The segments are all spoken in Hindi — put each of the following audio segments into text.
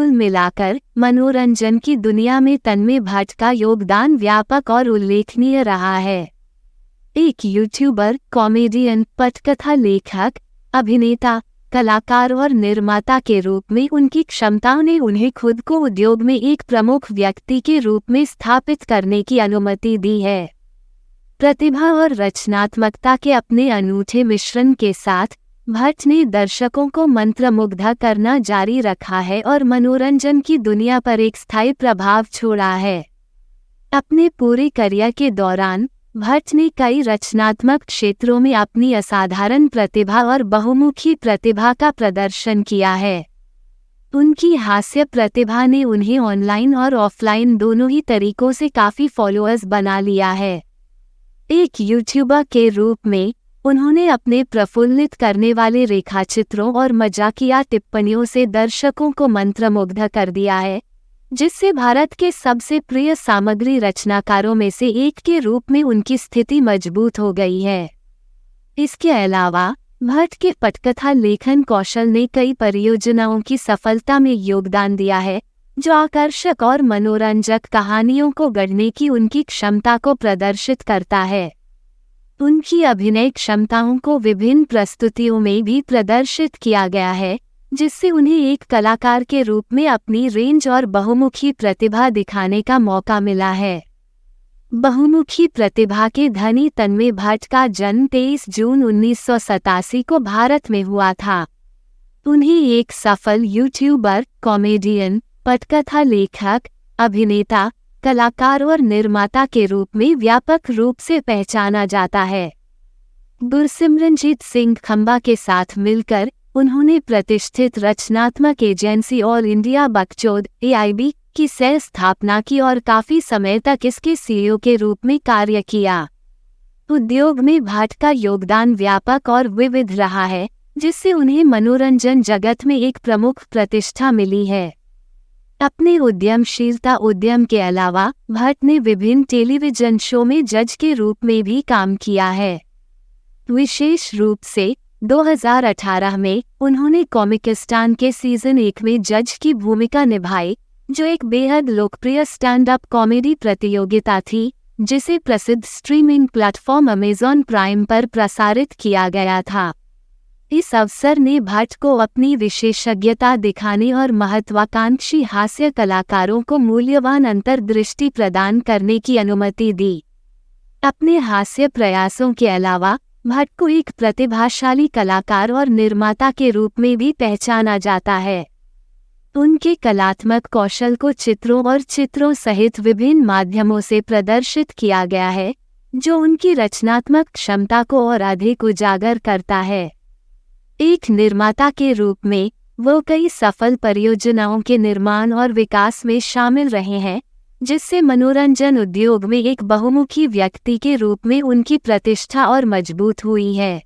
कुल मिलाकर मनोरंजन की दुनिया में तन्मय भट्ट का योगदान व्यापक और उल्लेखनीय रहा है। एक यूट्यूबर, कॉमेडियन, पटकथा लेखक, अभिनेता, कलाकार और निर्माता के रूप में उनकी क्षमताओं ने उन्हें खुद को उद्योग में एक प्रमुख व्यक्ति के रूप में स्थापित करने की अनुमति दी है। प्रतिभा और रचनात्मकता के अपने अनूठे मिश्रण के साथ भट्ट ने दर्शकों को मंत्रमुग्ध करना जारी रखा है और मनोरंजन की दुनिया पर एक स्थायी प्रभाव छोड़ा है। अपने पूरे करियर के दौरान भट्ट ने कई रचनात्मक क्षेत्रों में अपनी असाधारण प्रतिभा और बहुमुखी प्रतिभा का प्रदर्शन किया है। उनकी हास्य प्रतिभा ने उन्हें ऑनलाइन और ऑफलाइन दोनों ही तरीकों से काफ़ी फॉलोअर्स बना लिया है। एक यूट्यूबर के रूप में उन्होंने अपने प्रफुल्लित करने वाले रेखाचित्रों और मजाकिया टिप्पणियों से दर्शकों को मंत्रमुग्ध कर दिया है, जिससे भारत के सबसे प्रिय सामग्री रचनाकारों में से एक के रूप में उनकी स्थिति मजबूत हो गई है। इसके अलावा भट्ट के पटकथा लेखन कौशल ने कई परियोजनाओं की सफलता में योगदान दिया है, जो आकर्षक और मनोरंजक कहानियों को गढ़ने की उनकी क्षमता को प्रदर्शित करता है। उनकी अभिनय क्षमताओं को विभिन्न प्रस्तुतियों में भी प्रदर्शित किया गया है, जिससे उन्हें एक कलाकार के रूप में अपनी रेंज और बहुमुखी प्रतिभा दिखाने का मौका मिला है। बहुमुखी प्रतिभा के धनी तन्मय भट्ट का जन्म 23 जून 1987 को भारत में हुआ था। उन्हें एक सफल यूट्यूबर, कॉमेडियन, पटकथा लेखक, अभिनेता, कलाकार और निर्माता के रूप में व्यापक रूप से पहचाना जाता है। गुरसिमरनजीत सिंह खंबा के साथ मिलकर उन्होंने प्रतिष्ठित रचनात्मक एजेंसी ऑल इंडिया बकचोद (AIB) की सह स्थापना की और काफी समय तक इसके CEO के रूप में कार्य किया। उद्योग में भट्ट का योगदान व्यापक और विविध रहा है, जिससे उन्हें मनोरंजन जगत में एक प्रमुख प्रतिष्ठा मिली है। अपने उद्यमशीलता उद्यम के अलावा भट्ट ने विभिन्न टेलीविजन शो में जज के रूप में भी काम किया है। विशेष रूप से 2018 में उन्होंने कॉमिकिस्तान के सीजन 1 में जज की भूमिका निभाई, जो एक बेहद लोकप्रिय स्टैंड अप कॉमेडी प्रतियोगिता थी, जिसे प्रसिद्ध स्ट्रीमिंग प्लेटफॉर्म अमेज़न प्राइम पर प्रसारित किया गया था। इस अवसर ने भट्ट को अपनी विशेषज्ञता दिखाने और महत्वाकांक्षी हास्य कलाकारों को मूल्यवान अंतर्दृष्टि प्रदान करने की अनुमति दी। अपने हास्य प्रयासों के अलावा भट्ट को एक प्रतिभाशाली कलाकार और निर्माता के रूप में भी पहचाना जाता है। उनके कलात्मक कौशल को चित्रों और चित्रों सहित विभिन्न माध्यमों से प्रदर्शित किया गया है, जो उनकी रचनात्मक क्षमता को और अधिक उजागर करता है। एक निर्माता के रूप में वो कई सफल परियोजनाओं के निर्माण और विकास में शामिल रहे हैं, जिससे मनोरंजन उद्योग में एक बहुमुखी व्यक्ति के रूप में उनकी प्रतिष्ठा और मजबूत हुई है।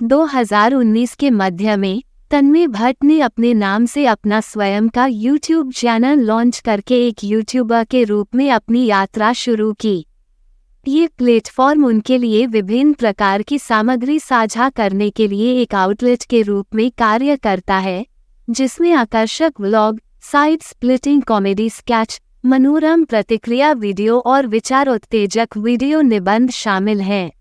2019 के मध्य में तन्मय भट्ट ने अपने नाम से अपना स्वयं का यूट्यूब चैनल लॉन्च करके एक यूट्यूबर के रूप में अपनी यात्रा शुरू की। ये प्लेटफॉर्म उनके लिए विभिन्न प्रकार की सामग्री साझा करने के लिए एक आउटलेट के रूप में कार्य करता है, जिसमें आकर्षक vlog, side splitting comedy sketch, मनोरम प्रतिक्रिया वीडियो और विचार उत्तेजक वीडियो निबंध शामिल हैं।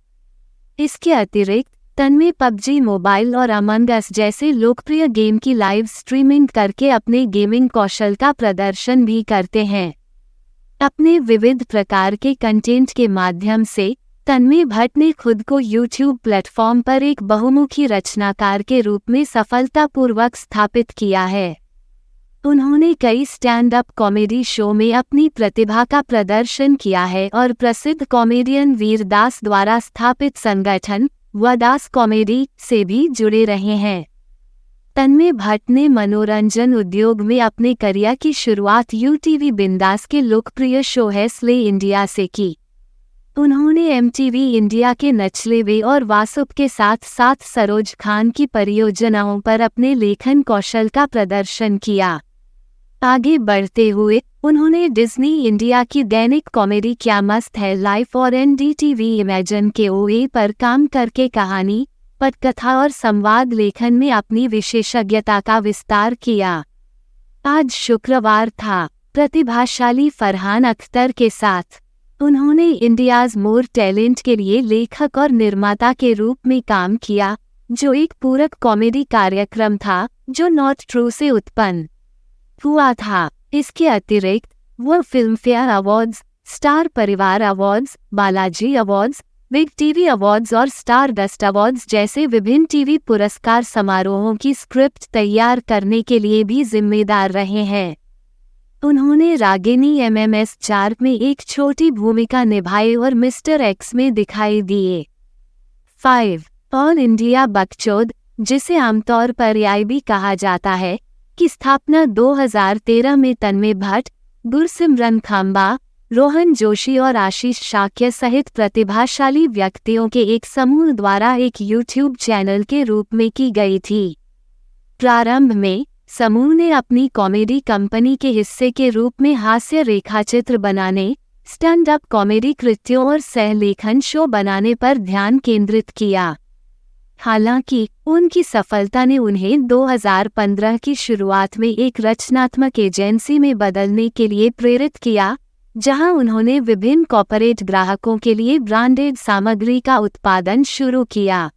इसके अतिरिक्त तन्मय PUBG मोबाइल और अमंग अस जैसे लोकप्रिय गेम की लाइव स्ट्रीमिंग करके अपने गेमिंग कौशल का प्रदर्शन भी करते हैं। अपने विविध प्रकार के कंटेंट के माध्यम से तन्मय भट्ट ने खुद को यूट्यूब प्लेटफॉर्म पर एक बहुमुखी रचनाकार के रूप में सफलतापूर्वक स्थापित किया है। उन्होंने कई स्टैंड अप कॉमेडी शो में अपनी प्रतिभा का प्रदर्शन किया है और प्रसिद्ध कॉमेडियन वीरदास द्वारा स्थापित संगठन वदास कॉमेडी से भी जुड़े रहे हैं। तन्मय भट्ट ने मनोरंजन उद्योग में अपने करियर की शुरुआत UTV बिंदास के लोकप्रिय शो है स्ले इंडिया से की। उन्होंने MTV इंडिया के नचले वे और वासुप के साथ साथ सरोज खान की परियोजनाओं पर अपने लेखन कौशल का प्रदर्शन किया। आगे बढ़ते हुए उन्होंने डिज्नी इंडिया की दैनिक कॉमेडी क्या मस्त है लाइफ और NDTV इमेजिन के OA पर काम करके कहानी, पटकथा और संवाद लेखन में अपनी विशेषज्ञता का विस्तार किया। आज शुक्रवार था। प्रतिभाशाली फरहान अख्तर के साथ उन्होंने इंडियाज़ मोर टैलेंट के लिए लेखक और निर्माता के रूप में काम किया, जो एक पूरक कॉमेडी कार्यक्रम था जो नॉट ट्रू से उत्पन्न हुआ था। इसके अतिरिक्त वह फिल्मफेयर अवार्ड्स, स्टार परिवार awards, Balaji awards, big TV awards और स्टार डस्ट अवार्ड्स जैसे विभिन्न टीवी पुरस्कार समारोहों की स्क्रिप्ट तैयार करने के लिए भी जिम्मेदार रहे हैं। उन्होंने रागिनी MMS 4 में एक छोटी भूमिका निभाई और मिस्टर एक्स में दिखाई दिए। 5. ऑल इंडिया बकचोद, जिसे आमतौर पर AIB कहा जाता है, की स्थापना 2013 में तन्मय भट्ट, गुरसिमरन खांबा, रोहन जोशी और आशीष शाक्य सहित प्रतिभाशाली व्यक्तियों के एक समूह द्वारा एक YouTube चैनल के रूप में की गई थी। प्रारंभ में समूह ने अपनी कॉमेडी कंपनी के हिस्से के रूप में हास्य रेखाचित्र बनाने, स्टैंड अप कॉमेडी कृत्यों और सहलेखन शो बनाने पर ध्यान केंद्रित किया। हालांकि उनकी सफलता ने उन्हें 2015 की शुरुआत में एक रचनात्मक एजेंसी में बदलने के लिए प्रेरित किया, जहां उन्होंने विभिन्न कॉर्पोरेट ग्राहकों के लिए ब्रांडेड सामग्री का उत्पादन शुरू किया।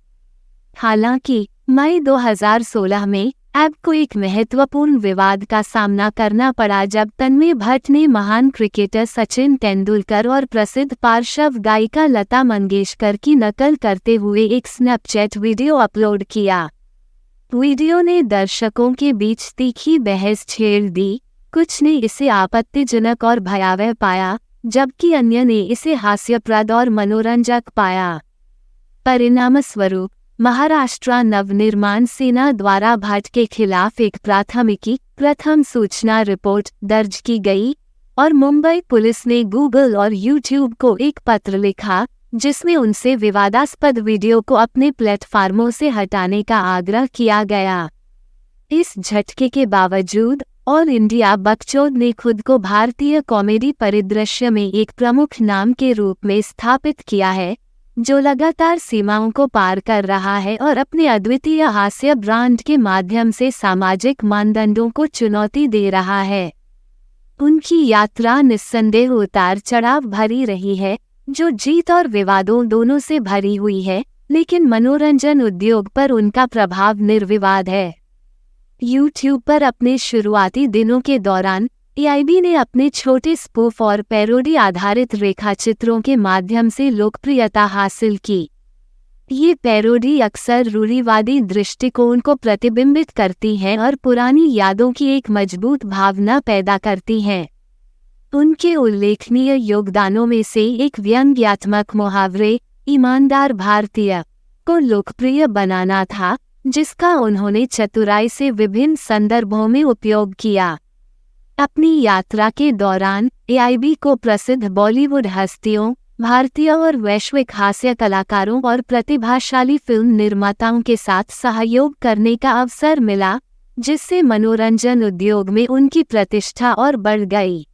हालांकि मई 2016 में ऐब को एक महत्वपूर्ण विवाद का सामना करना पड़ा जब तन्मय भट्ट ने महान क्रिकेटर सचिन तेंदुलकर और प्रसिद्ध पार्श्व गायिका लता मंगेशकर की नकल करते हुए एक स्नैपचैट वीडियो अपलोड किया। वीडियो ने दर्शकों के बीच तीखी बहस छेड़ दी। कुछ ने इसे आपत्तिजनक और भयावह पाया, जबकि अन्य ने इसे हास्यप्रद और मनोरंजक पाया। परिणामस्वरूप महाराष्ट्र नवनिर्माण सेना द्वारा भट्ट के खिलाफ एक प्रथम सूचना रिपोर्ट दर्ज की गई और मुंबई पुलिस ने गूगल और YouTube को एक पत्र लिखा, जिसमें उनसे विवादास्पद वीडियो को अपने प्लेटफार्मों से हटाने का आग्रह किया गया। इस झटके के बावजूद ऑल इंडिया बकचोद ने खुद को भारतीय कॉमेडी परिदृश्य में एक प्रमुख नाम के रूप में स्थापित किया है, जो लगातार सीमाओं को पार कर रहा है और अपने अद्वितीय हास्य ब्रांड के माध्यम से सामाजिक मानदंडों को चुनौती दे रहा है। उनकी यात्रा निस्संदेह उतार चढ़ाव भरी रही है, जो जीत और विवादों दोनों से भरी हुई है, लेकिन मनोरंजन उद्योग पर उनका प्रभाव निर्विवाद है। YouTube पर अपने शुरुआती दिनों के दौरान AIB ने अपने छोटे स्पूफ और पैरोडी आधारित रेखाचित्रों के माध्यम से लोकप्रियता हासिल की। ये पैरोडी अक्सर रूढ़िवादी दृष्टिकोण को प्रतिबिंबित करती हैं और पुरानी यादों की एक मजबूत भावना पैदा करती हैं। उनके उल्लेखनीय योगदानों में से एक व्यंग्यात्मक मुहावरे ईमानदार भारतीय को लोकप्रिय बनाना था, जिसका उन्होंने चतुराई से विभिन्न संदर्भों में उपयोग किया। अपनी यात्रा के दौरान AIB को प्रसिद्ध बॉलीवुड हस्तियों, भारतीय और वैश्विक हास्य कलाकारों और प्रतिभाशाली फिल्म निर्माताओं के साथ सहयोग करने का अवसर मिला, जिससे मनोरंजन उद्योग में उनकी प्रतिष्ठा और बढ़ गई।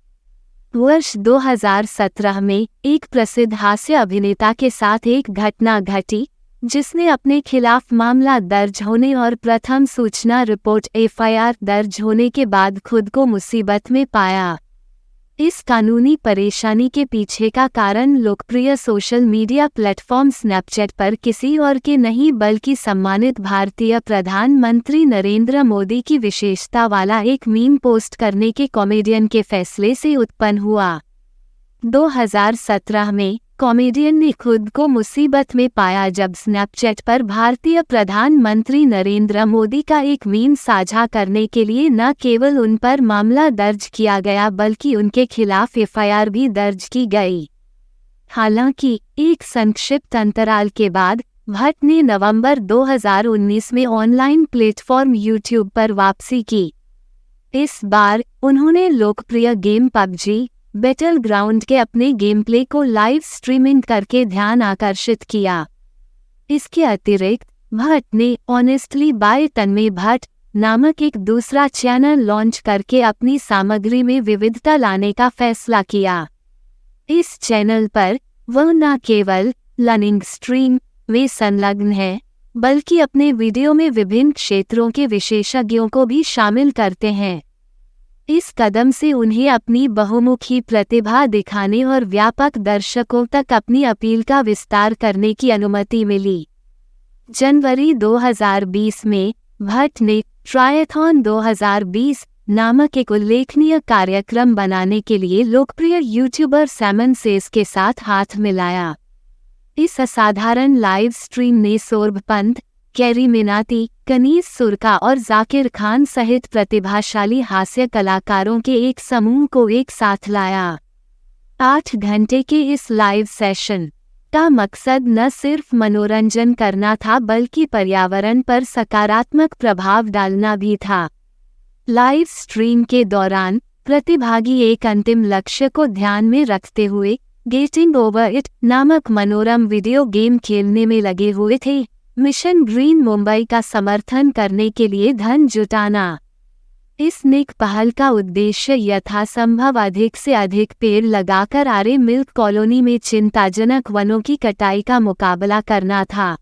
वर्ष 2017 में एक प्रसिद्ध हास्य अभिनेता के साथ एक घटना घटी, जिसने अपने खिलाफ मामला दर्ज होने और प्रथम सूचना रिपोर्ट FIR दर्ज होने के बाद खुद को मुसीबत में पाया। इस कानूनी परेशानी के पीछे का कारण लोकप्रिय सोशल मीडिया प्लेटफॉर्म स्नैपचैट पर किसी और के नहीं बल्कि सम्मानित भारतीय प्रधानमंत्री नरेंद्र मोदी की विशेषता वाला एक मीम पोस्ट करने के कॉमेडियन के फैसले से उत्पन्न हुआ। 2017 में कॉमेडियन ने खुद को मुसीबत में पाया जब स्नैपचैट पर भारतीय प्रधानमंत्री नरेंद्र मोदी का एक मीम साझा करने के लिए न केवल उन पर मामला दर्ज किया गया बल्कि उनके खिलाफ FIR भी दर्ज की गई। हालांकि एक संक्षिप्त अंतराल के बाद भट्ट ने नवंबर 2019 में ऑनलाइन प्लेटफॉर्म YouTube पर वापसी की। इस बार उन्होंने लोकप्रिय गेम PUBG बैटलग्राउंड के अपने गेम प्ले को लाइव स्ट्रीमिंग करके ध्यान आकर्षित किया। इसके अतिरिक्त भट्ट ने ऑनेस्टली बाय तन्मय भट्ट नामक एक दूसरा चैनल लॉन्च करके अपनी सामग्री में विविधता लाने का फैसला किया। इस चैनल पर वह न केवल लर्निंग स्ट्रीम में संलग्न है, बल्कि अपने वीडियो में विभिन्न क्षेत्रों के विशेषज्ञों को भी शामिल करते हैं। इस कदम से उन्हें अपनी बहुमुखी प्रतिभा दिखाने और व्यापक दर्शकों तक अपनी अपील का विस्तार करने की अनुमति मिली। जनवरी 2020 में भट्ट ने ट्रायथॉन 2020 नामक एक उल्लेखनीय कार्यक्रम बनाने के लिए लोकप्रिय यूट्यूबर सैमन सेज के साथ हाथ मिलाया। इस असाधारण लाइव स्ट्रीम ने सौरभ पंत, कैरी मिनाती, कनीज सुरका और जाकिर खान सहित प्रतिभाशाली हास्य कलाकारों के एक समूह को एक साथ लाया। 8 घंटे के इस लाइव सेशन का मकसद न सिर्फ मनोरंजन करना था बल्कि पर्यावरण पर सकारात्मक प्रभाव डालना भी था। लाइव स्ट्रीम के दौरान प्रतिभागी एक अंतिम लक्ष्य को ध्यान में रखते हुए गेटिंग ओवर इट नामक मनोरम वीडियो गेम खेलने में लगे हुए थे। मिशन ग्रीन मुंबई का समर्थन करने के लिए धन जुटाना। इस नेक पहल का उद्देश्य यथासंभव अधिक से अधिक पेड़ लगाकर आरे मिल्क कॉलोनी में चिंताजनक वनों की कटाई का मुकाबला करना था।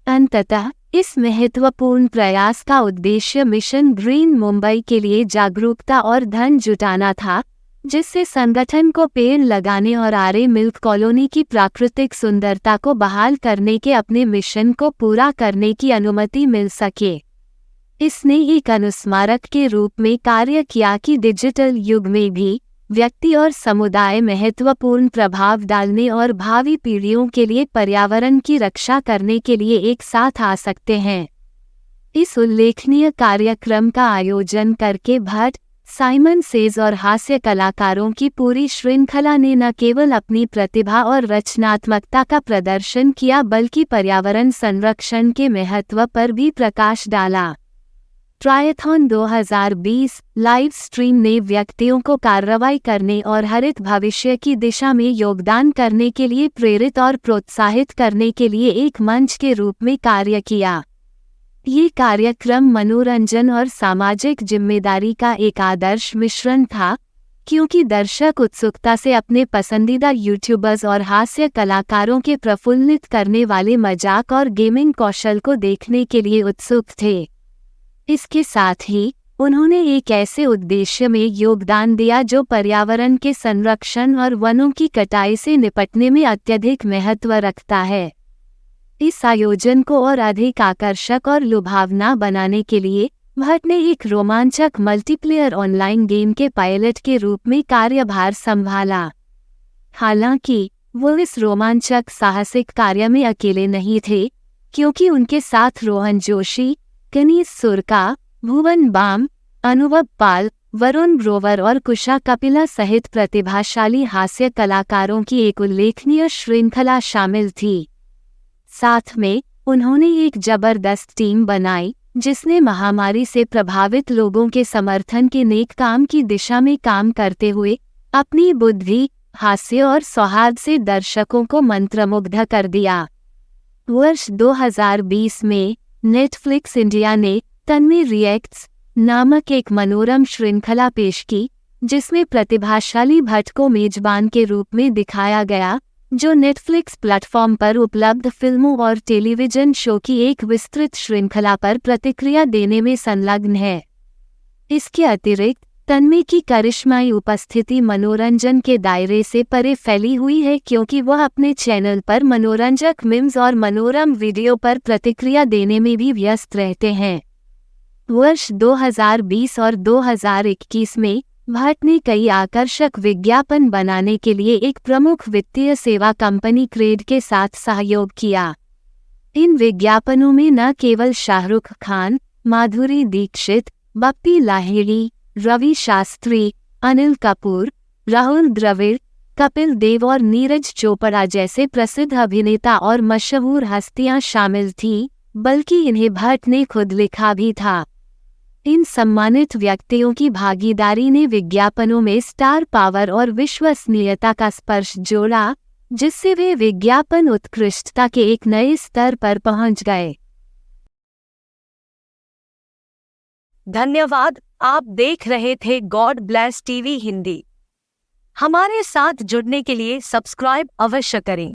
अंततः इस महत्वपूर्ण प्रयास का उद्देश्य मिशन ग्रीन मुंबई के लिए जागरूकता और धन जुटाना था, जिससे संगठन को पेड़ लगाने और आरे मिल्क कॉलोनी की प्राकृतिक सुंदरता को बहाल करने के अपने मिशन को पूरा करने की अनुमति मिल सके। इसने एक अनुस्मारक के रूप में कार्य किया कि डिजिटल युग में भी व्यक्ति और समुदाय महत्वपूर्ण प्रभाव डालने और भावी पीढ़ियों के लिए पर्यावरण की रक्षा करने के लिए एक साथ आ सकते हैं। इस उल्लेखनीय कार्यक्रम का आयोजन करके भट्ट, साइमन सेज और हास्य कलाकारों की पूरी श्रृंखला ने न केवल अपनी प्रतिभा और रचनात्मकता का प्रदर्शन किया बल्कि पर्यावरण संरक्षण के महत्व पर भी प्रकाश डाला। ट्रायथॉन 2020 लाइव स्ट्रीम ने व्यक्तियों को कार्रवाई करने और हरित भविष्य की दिशा में योगदान करने के लिए प्रेरित और प्रोत्साहित करने के लिए एक मंच के रूप में कार्य किया। ये कार्यक्रम मनोरंजन और सामाजिक जिम्मेदारी का एक आदर्श मिश्रण था, क्योंकि दर्शक उत्सुकता से अपने पसंदीदा यूट्यूबर्स और हास्य कलाकारों के प्रफुल्लित करने वाले मजाक और गेमिंग कौशल को देखने के लिए उत्सुक थे। इसके साथ ही उन्होंने एक ऐसे उद्देश्य में योगदान दिया जो पर्यावरण के संरक्षण और वनों की कटाई से निपटने में अत्यधिक महत्व रखता है। इस आयोजन को और अधिक आकर्षक और लुभावना बनाने के लिए भट्ट ने एक रोमांचक मल्टीप्लेयर ऑनलाइन गेम के पायलट के रूप में कार्यभार संभाला। हालांकि वो इस रोमांचक साहसिक कार्य में अकेले नहीं थे, क्योंकि उनके साथ रोहन जोशी, कनीज सुरका, भुवन बाम, अनुभव पाल, वरुण ग्रोवर और कुशा कपिला सहित प्रतिभाशाली हास्य कलाकारों की एक उल्लेखनीय श्रृंखला शामिल थी। साथ में उन्होंने एक जबरदस्त टीम बनाई जिसने महामारी से प्रभावित लोगों के समर्थन के नेक काम की दिशा में काम करते हुए अपनी बुद्धि, हास्य और सौहार्द से दर्शकों को मंत्रमुग्ध कर दिया। वर्ष 2020 में नेटफ्लिक्स इंडिया ने तन्वी रिएक्ट्स नामक एक मनोरम श्रृंखला पेश की, जिसमें प्रतिभाशाली भट्ट को मेजबान के रूप में दिखाया गया, जो नेटफ्लिक्स प्लेटफॉर्म पर उपलब्ध फिल्मों और टेलीविजन शो की एक विस्तृत श्रृंखला पर प्रतिक्रिया देने में संलग्न है। इसके अतिरिक्त तन्वी की करिश्माई उपस्थिति मनोरंजन के दायरे से परे फैली हुई है, क्योंकि वह अपने चैनल पर मनोरंजक मीम्स और मनोरम वीडियो पर प्रतिक्रिया देने में भी व्यस्त रहते हैं। वर्ष 2020 और 2021 में भट्ट ने कई आकर्षक विज्ञापन बनाने के लिए एक प्रमुख वित्तीय सेवा कंपनी क्रेड के साथ सहयोग किया। इन विज्ञापनों में न केवल शाहरुख खान, माधुरी दीक्षित, बप्पी लाहिड़ी, रवि शास्त्री, अनिल कपूर, राहुल द्रविड़, कपिल देव और नीरज चोपड़ा जैसे प्रसिद्ध अभिनेता और मशहूर हस्तियां शामिल थीं, बल्कि इन्हें भट्ट ने खुद लिखा भी था। इन सम्मानित व्यक्तियों की भागीदारी ने विज्ञापनों में स्टार पावर और विश्वसनीयता का स्पर्श जोड़ा, जिससे वे विज्ञापन उत्कृष्टता के एक नए स्तर पर पहुंच गए। धन्यवाद। आप देख रहे थे गॉड ब्लेस टीवी हिंदी। हमारे साथ जुड़ने के लिए सब्सक्राइब अवश्य करें।